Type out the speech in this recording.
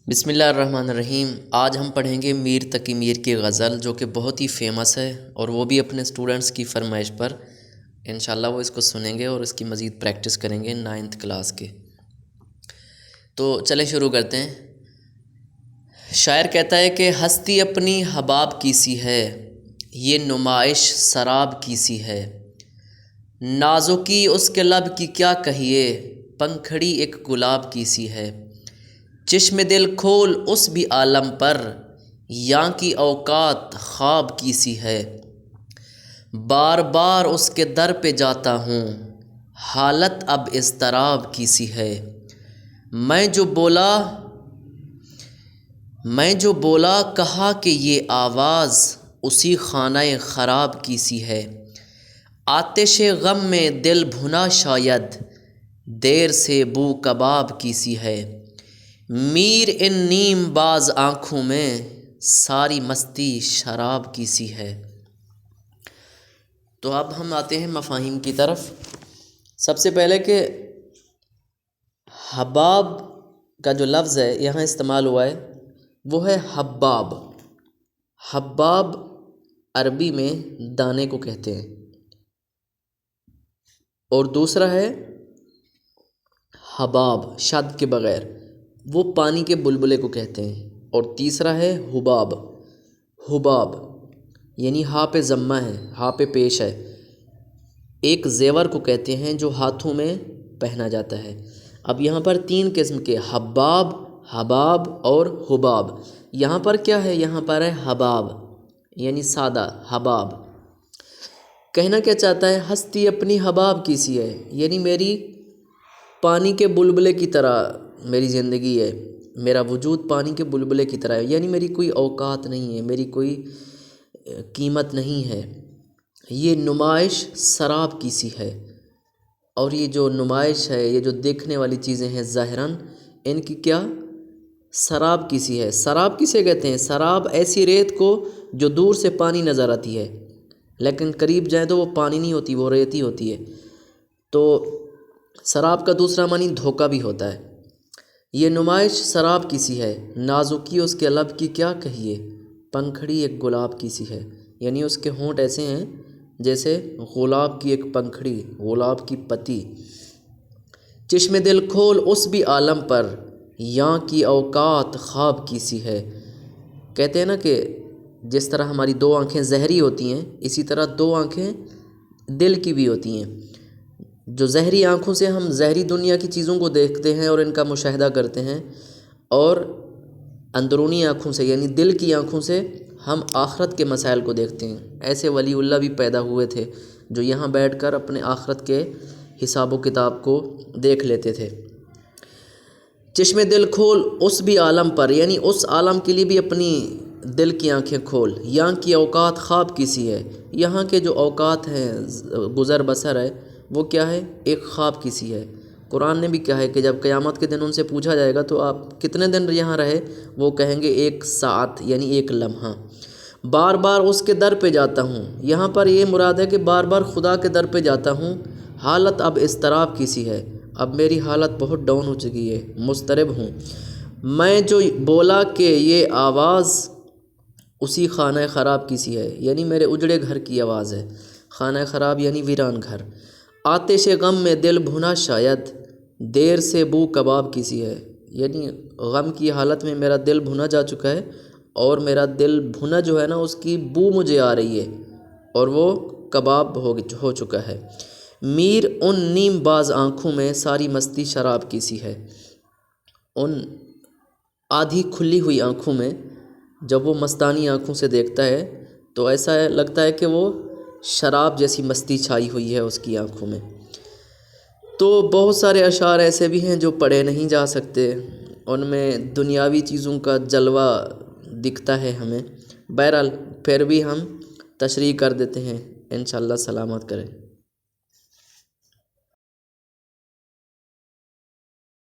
بسم اللہ الرحمن الرحیم۔ آج ہم پڑھیں گے میر تقی میر کی غزل، جو کہ بہت ہی فیمس ہے اور وہ بھی اپنے اسٹوڈنٹس کی فرمائش پر انشاءاللہ وہ اس کو سنیں گے اور اس کی مزید پریکٹس کریں گے 9th کلاس کے۔ تو چلیں شروع کرتے ہیں۔ شاعر کہتا ہے کہ ہستی اپنی حباب کی سی ہے، یہ نمائش سراب کی سی ہے، نازکی اس کے لب کی کیا کہیے، پنکھڑی ایک گلاب کی سی ہے، چشم دل کھول اس بھی عالم پر، یاں کی اوقات خواب کی سی ہے، بار بار اس کے در پہ جاتا ہوں، حالت اب اضطراب کی سی ہے، میں جو بولا کہا کہ یہ آواز اسی خانہ خراب کی سی ہے، آتش غم میں دل بھنا شاید، دیر سے بو کباب کی سی ہے، میر ان نیم باز آنکھوں میں، ساری مستی شراب کی سی ہے۔ تو اب ہم آتے ہیں مفاہیم کی طرف۔ سب سے پہلے کہ حباب کا جو لفظ ہے یہاں استعمال ہوا ہے وہ ہے حباب۔ حباب عربی میں دانے کو کہتے ہیں، اور دوسرا ہے حباب شد کے بغیر، وہ پانی کے بلبلے کو کہتے ہیں، اور تیسرا ہے حباب۔ حباب یعنی ہاء پہ ضمہ ہے، ہاء پہ پیش ہے، ایک زیور کو کہتے ہیں جو ہاتھوں میں پہنا جاتا ہے۔ اب یہاں پر 3 قسم کے حباب، حباب اور حباب۔ یہاں پر کیا ہے؟ یہاں پر ہے حباب یعنی سادہ حباب۔ کہنا کیا چاہتا ہے؟ ہستی اپنی حباب کی سی ہے، یعنی میری پانی کے بلبلے کی طرح میری زندگی ہے، میرا وجود پانی کے بلبلے کی طرح ہے، یعنی میری کوئی اوقات نہیں ہے، میری کوئی قیمت نہیں ہے، یہ نمائش سراب کی سی ہے۔ اور یہ جو نمائش ہے، یہ جو دیکھنے والی چیزیں ہیں ظاہراً، ان کی کیا؟ سراب کی سی ہے۔ سراب کسے کہتے ہیں؟ سراب ایسی ریت کو جو دور سے پانی نظر آتی ہے لیکن قریب جائیں تو وہ پانی نہیں ہوتی، وہ ریت ہی ہوتی ہے۔ تو سراب کا دوسرا معنی دھوکہ بھی ہوتا ہے۔ یہ نمائش سراب کی سی ہے، نازکی اس کے لب کی کیا کہیے، پنکھڑی ایک گلاب کی سی ہے، یعنی اس کے ہونٹ ایسے ہیں جیسے گلاب کی ایک پنکھڑی، گلاب کی پتی، چشم دل کھول اس بھی عالم پر، یاں کی اوقات خواب کی سی ہے۔ کہتے ہیں نا کہ جس طرح ہماری 2 آنکھیں زہری ہوتی ہیں، اسی طرح 2 آنکھیں دل کی بھی ہوتی ہیں۔ جو زہری آنکھوں سے ہم زہری دنیا کی چیزوں کو دیکھتے ہیں اور ان کا مشاہدہ کرتے ہیں، اور اندرونی آنکھوں سے یعنی دل کی آنکھوں سے ہم آخرت کے مسائل کو دیکھتے ہیں۔ ایسے ولی اللہ بھی پیدا ہوئے تھے جو یہاں بیٹھ کر اپنے آخرت کے حساب و کتاب کو دیکھ لیتے تھے۔ چشم دل کھول اس بھی عالم پر، یعنی اس عالم کے لیے بھی اپنی دل کی آنکھیں کھول، یہاں کی اوقات خواب کی سی ہے، یہاں کے جو اوقات ہیں گزر بسر ہے وہ کیا ہے؟ ایک خواب کی سی ہے۔ قرآن نے بھی کہا ہے کہ جب قیامت کے دن ان سے پوچھا جائے گا تو آپ کتنے دن یہاں رہے، وہ کہیں گے 1 ساعت یعنی 1 لمحہ۔ بار بار اس کے در پہ جاتا ہوں، یہاں پر یہ مراد ہے کہ بار بار خدا کے در پہ جاتا ہوں، حالت اب اضطراب کی سی ہے، اب میری حالت بہت ڈاؤن ہو چکی ہے، مضطرب ہوں، میں جو بولا کہ یہ آواز اسی خانہ خراب کی سی ہے، یعنی میرے اجڑے گھر کی آواز ہے۔ خانہ خراب یعنی ویران گھر۔ آتش غم میں دل بھنا شاید، دیر سے بو کباب کی سی ہے، یعنی غم کی حالت میں میرا دل بھنا جا چکا ہے، اور میرا دل بھنا جو ہے نا اس کی بو مجھے آ رہی ہے، اور وہ کباب ہو چکا ہے۔ میر ان نیم باز آنکھوں میں، ساری مستی شراب کی سی ہے۔ ان آدھی کھلی ہوئی آنکھوں میں جب وہ مستانی آنکھوں سے دیکھتا ہے تو ایسا لگتا ہے کہ وہ شراب جیسی مستی چھائی ہوئی ہے اس کی آنکھوں میں۔ تو بہت سارے اشعار ایسے بھی ہیں جو پڑھے نہیں جا سکتے، ان میں دنیاوی چیزوں کا جلوہ دکھتا ہے ہمیں، بہرحال پھر بھی ہم تشریح کر دیتے ہیں، انشاءاللہ سلامت کریں۔